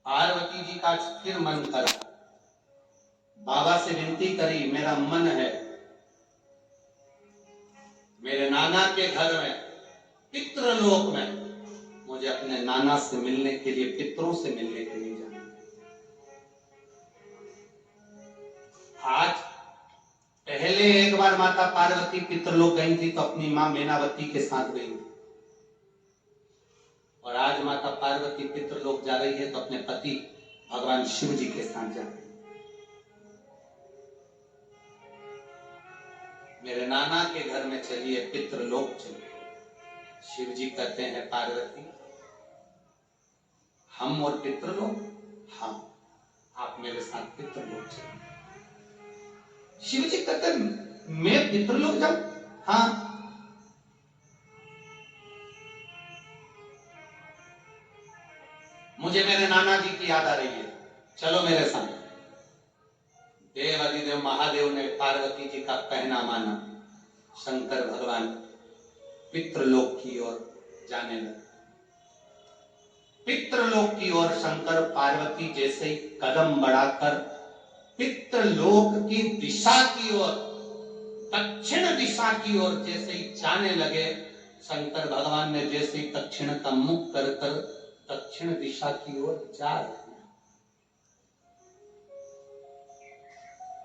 पार्वती जी का फिर मन करा, बाबा से विनती करी, मेरा मन है मेरे नाना के घर में पितृलोक में मुझे अपने नाना से मिलने के लिए, पितरों से मिलने के लिए जाना। आज पहले एक बार माता पार्वती पितृलोक गई थी तो अपनी मां मेनावती के साथ गई थी, और आज माता पार्वती पितृलोक जा रही है तो अपने पति भगवान शिव जी के साथ जा रही है। मेरे नाना के घर में चलिए, पितृलोक चलिए। शिव जी कहते हैं पार्वती हम और पितृलोक, हाँ आप मेरे साथ पितृलोक चलिए। शिव जी कहते हैं मैं पितृलोक जाऊं? हाँ। मुझे मेरे नाना जी की याद आ रही है, चलो मेरे साथ। देव अधिदेव महादेव ने पार्वती जी का कहना माना, शंकर भगवान पितृलोक की ओर जाने लगे। पितृलोक की ओर शंकर पार्वती जैसे ही कदम बढ़ाकर पितृलोक की दिशा की ओर, दक्षिण दिशा की ओर जैसे ही जाने लगे, शंकर भगवान ने जैसे ही दक्षिण का मुख कर दक्षिण दिशा की ओर जा रहे हैं,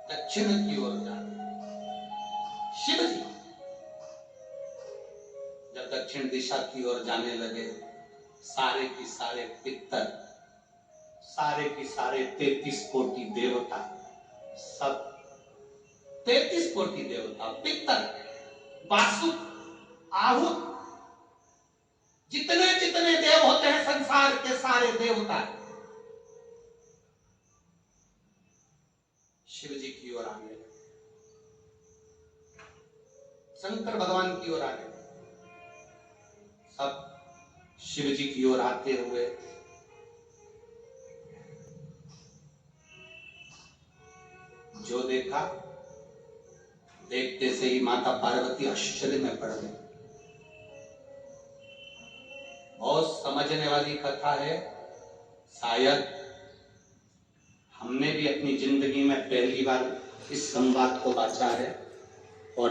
दक्षिण की ओर जा रहे हैं। शिव जी जब दक्षिण दिशा की ओर जाने लगे, सारे की सारे पितर, सारे की सारे 33 कोटि देवता, सब 33 कोटि देवता, पितर, वासुक, आहुत, जितने जितने देव होते हैं संसार के सारे देवता शिव जी की ओर आने लगे, शंकर भगवान की ओर आने लगे। सब शिव जी की ओर आते हुए जो देखा, देखते से ही माता पार्वती आश्चर्य में पड़ गई। बहुत समझने वाली कथा है, शायद हमने भी अपनी जिंदगी में पहली बार इस संवाद को बांचा है, और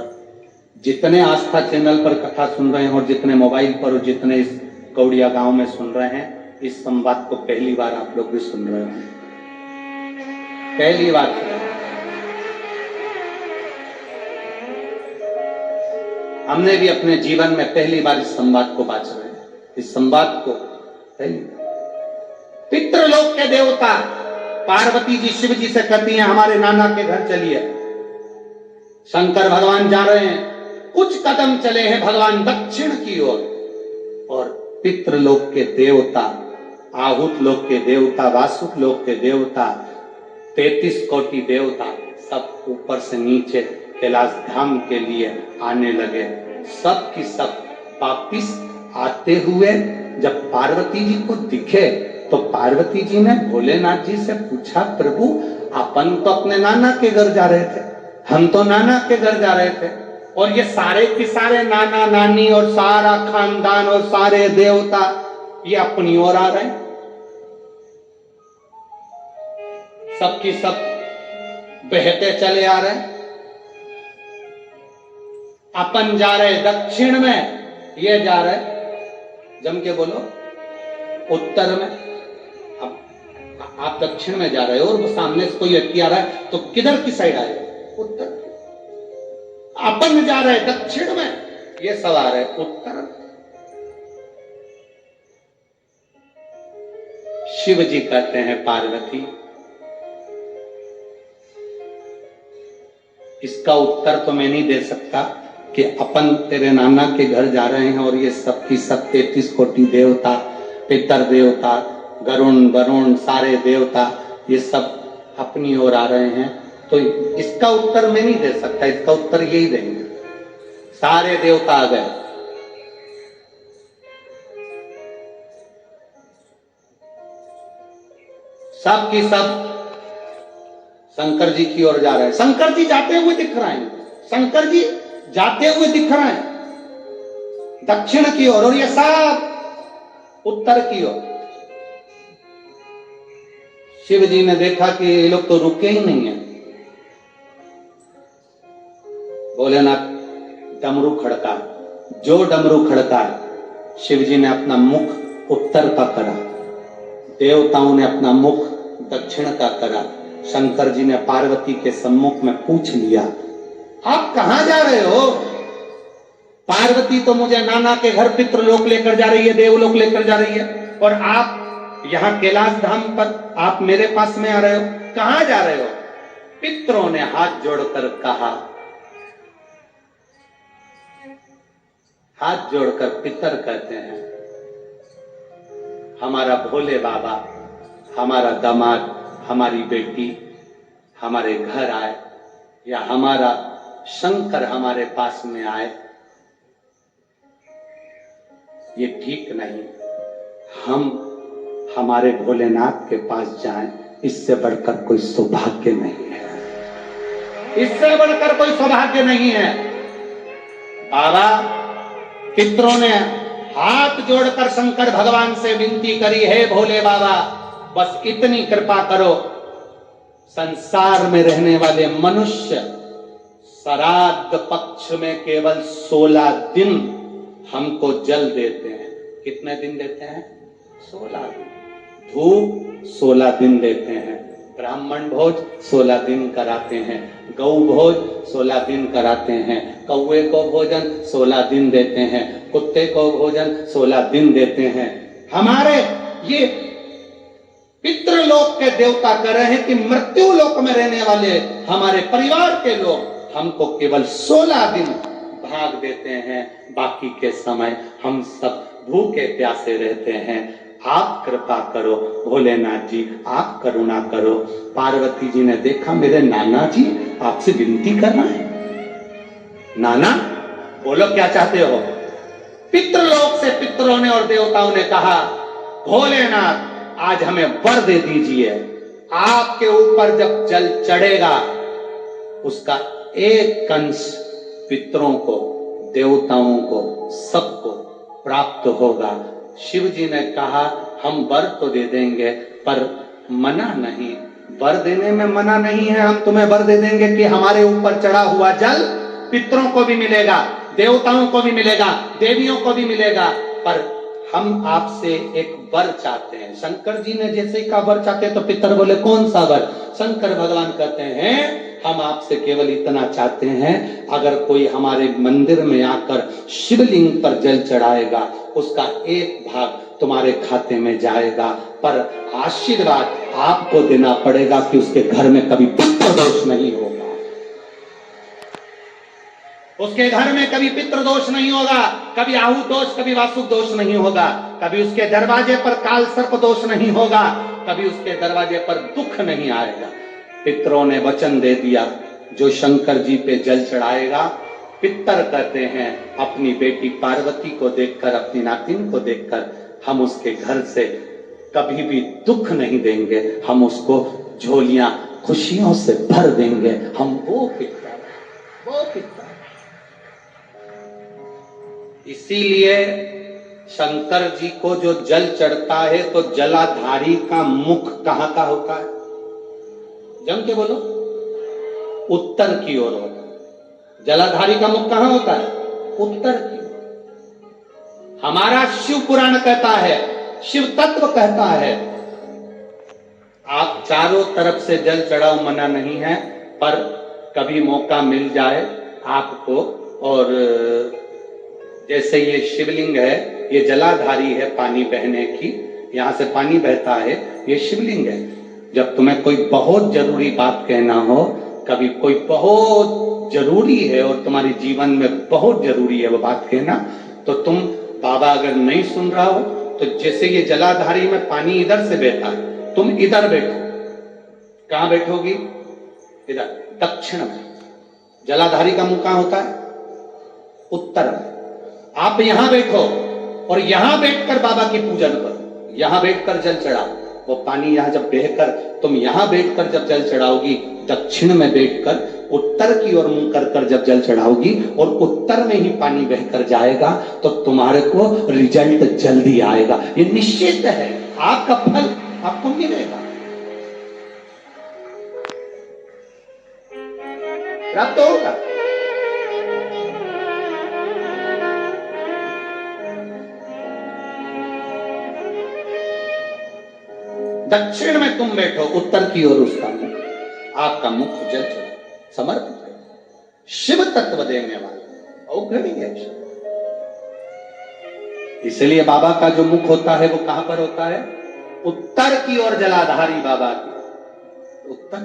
जितने आस्था चैनल पर कथा सुन रहे हैं और जितने मोबाइल पर और जितने इस कौड़िया गांव में सुन रहे हैं, इस संवाद को पहली बार आप लोग भी सुन रहे हैं, पहली बार सुन रहे हैं। हमने भी अपने जीवन में पहली बार इस संवाद को बांच रहे हैं, इस संवाद को पहली बार। पितृलोक के देवता पार्वती जी शिव जी से कहती हैं हमारे नाना के घर चलिए। शंकर भगवान जा रहे हैं, कुछ कदम चले हैं भगवान दक्षिण की ओर, और पितृलोक के देवता, आहुत लोक के देवता, वासुक लोक के देवता, 33 कोटि देवता सब ऊपर से नीचे कैलाश धाम के लिए आने लगे। सब की सब वापिस आते हुए जब पार्वती जी को दिखे तो पार्वती जी ने भोलेनाथ जी से पूछा, प्रभु अपन तो अपने नाना के घर जा रहे थे, हम तो नाना के घर जा रहे थे, और ये सारे के सारे नाना नानी और सारा खानदान और सारे देवता ये अपनी ओर आ रहे हैं, सबकी सब बहते चले आ रहे हैं। अपन जा रहे दक्षिण में, ये जा रहे जम के बोलो उत्तर में। अब आप दक्षिण में जा रहे हो और वो सामने से कोई व्यक्ति आ रहा है तो किधर की साइड आए? उत्तर। अपन जा रहे दक्षिण में, ये सब आ रहे उत्तर। शिव जी कहते हैं पार्वती इसका उत्तर तो मैं नहीं दे सकता कि अपन तेरे नाना के घर जा रहे हैं और ये सबकी सब 33 कोटि देवता, पितर देवता, गरुण वरुण सारे देवता ये सब अपनी ओर आ रहे हैं, तो इसका उत्तर मैं नहीं दे सकता, इसका उत्तर यही देंगे सारे देवता आ गए। सब की सब शंकर जी की ओर जा रहे हैं। शंकर जी जाते हुए दिख रहे हैं, शंकर जी जाते हुए दिख रहे हैं दक्षिण की ओर, और ये सब उत्तर की ओर। शिव जी ने देखा कि ये लोग तो रुके ही नहीं है। भोलेनाथ डमरू खड़का, जो डमरू खड़का, शिव जी ने अपना मुख उत्तर का करा, देवताओं ने अपना मुख दक्षिण का करा, शंकर जी ने पार्वती के सम्मुख में पूछ लिया, आप कहां जा रहे हो? पार्वती तो मुझे नाना के घर पितृलोक लेकर जा रही है, देवलोक लेकर जा रही है, और आप यहां कैलाश धाम पर आप मेरे पास में आ रहे हो, कहां जा रहे हो? पितरों ने हाथ जोड़कर कहा, हाथ जोड़कर पितर कहते हैं, हमारा भोले बाबा, हमारा दामाद, हमारी बेटी हमारे घर आए, या हमारा शंकर हमारे पास में आए, ये ठीक नहीं। हम हमारे भोलेनाथ के पास जाएं, इससे बढ़कर कोई सौभाग्य नहीं है, इससे बढ़कर कोई सौभाग्य नहीं है। बाबा पितरों ने हाथ जोड़कर शंकर भगवान से विनती करी, हे भोले बाबा, बस इतनी कृपा करो, संसार में रहने वाले मनुष्य श्राद्ध पक्ष में केवल 16 दिन हमको जल देते हैं। कितने दिन देते हैं? 16 दिन। धूप 16 दिन देते हैं, ब्राह्मण भोज 16 दिन कराते हैं, गौ भोज 16 दिन कराते हैं, कौवे को भोजन 16 दिन देते हैं, कुत्ते को भोजन 16 दिन देते हैं। हमारे ये पितृलोक के देवता कह रहे हैं कि मृत्यु लोक में रहने वाले हमारे परिवार के लोग हमको केवल 16 दिन भाग देते हैं, बाकी के समय हम सब भूखे प्यासे रहते हैं। आप कृपा करो भोलेनाथ जी, आप करुणा करो। पार्वती जी ने देखा, मेरे नाना जी आपसे विनती करना है। नाना बोलो क्या चाहते हो? पितृलोक से पितरों ने और देवताओं ने कहा, भोलेनाथ आज हमें वर दे दीजिए, आपके ऊपर जब जल चढ़ेगा उसका एक कंश पितरों को, देवताओं को, सबको प्राप्त होगा। शिव जी ने कहा, हम वर तो दे देंगे पर मना नहीं, वर देने में मना नहीं है, हम तुम्हें वर दे देंगे कि हमारे ऊपर चढ़ा हुआ जल पितरों को भी मिलेगा, देवताओं को भी मिलेगा, देवियों को भी मिलेगा, पर हम आपसे एक वर चाहते हैं। शंकर जी ने जैसे ही कहा वर चाहते हैं तो पितर बोले, कौन सा वर? शंकर भगवान कहते हैं, हम आपसे केवल इतना चाहते हैं, अगर कोई हमारे मंदिर में आकर शिवलिंग पर जल चढ़ाएगा उसका एक भाग तुम्हारे खाते में जाएगा, पर आशीर्वाद आपको देना पड़ेगा कि उसके घर में कभी पितृ दोष नहीं होगा, उसके घर में कभी पितृ दोष नहीं होगा, कभी आहु दोष, कभी वासुक दोष नहीं होगा, कभी उसके दरवाजे पर काल सर्प दोष नहीं होगा, कभी उसके दरवाजे पर दुख नहीं आएगा। पितरों ने वचन दे दिया, जो शंकर जी पे जल चढ़ाएगा, पितर कहते हैं अपनी बेटी पार्वती को देखकर, अपनी नातिन को देखकर, हम उसके घर से कभी भी दुख नहीं देंगे, हम उसको झोलियां खुशियों से भर देंगे। हम वो पितर। इसीलिए शंकर जी को जो जल चढ़ता है तो जलाधारी का मुख कहां का होता है? जम के बोलो, उत्तर की ओर होता है। जलाधारी का मुख कहां होता है? उत्तर की ओर। हमारा शिव पुराण कहता है, शिव तत्व कहता है, आप चारों तरफ से जल चढ़ाओ, मना नहीं है, पर कभी मौका मिल जाए आपको, और जैसे ये शिवलिंग है, ये जलाधारी है पानी बहने की, यहां से पानी बहता है, ये शिवलिंग है। जब तुम्हें कोई बहुत जरूरी बात कहना हो, कभी कोई बहुत जरूरी है और तुम्हारे जीवन में बहुत जरूरी है वो बात कहना, तो तुम बाबा अगर नहीं सुन रहा हो तो जैसे ये जलाधारी में पानी इधर से बहता है, तुम इधर बैठो। कहां बैठोगी? इधर, दक्षिण में। जलाधारी का मुंह कहां होता है? उत्तर में। आप यहां बैठो और यहां बैठकर बाबा की पूजन करो, यहां बैठकर जल चढ़ाओ। वो पानी यहां जब बहकर, तुम यहां बैठकर जब जल चढ़ाओगी, दक्षिण में बैठकर उत्तर की ओर मुंह कर जब जल चढ़ाओगी और उत्तर में ही पानी बहकर जाएगा, तो तुम्हारे को रिजल्ट जल्दी आएगा। ये निश्चित है, आपका फल आपको मिलेगा। प्राप्त होगा। दक्षिण में तुम बैठो, उत्तर की ओर उसका मुख, आपका मुख जल चला, समर्पित है, शिव तत्व देने वाला औघड़ी है। इसलिए बाबा का जो मुख होता है वो कहां पर होता है? उत्तर की ओर जलाधारी बाबा की उत्तर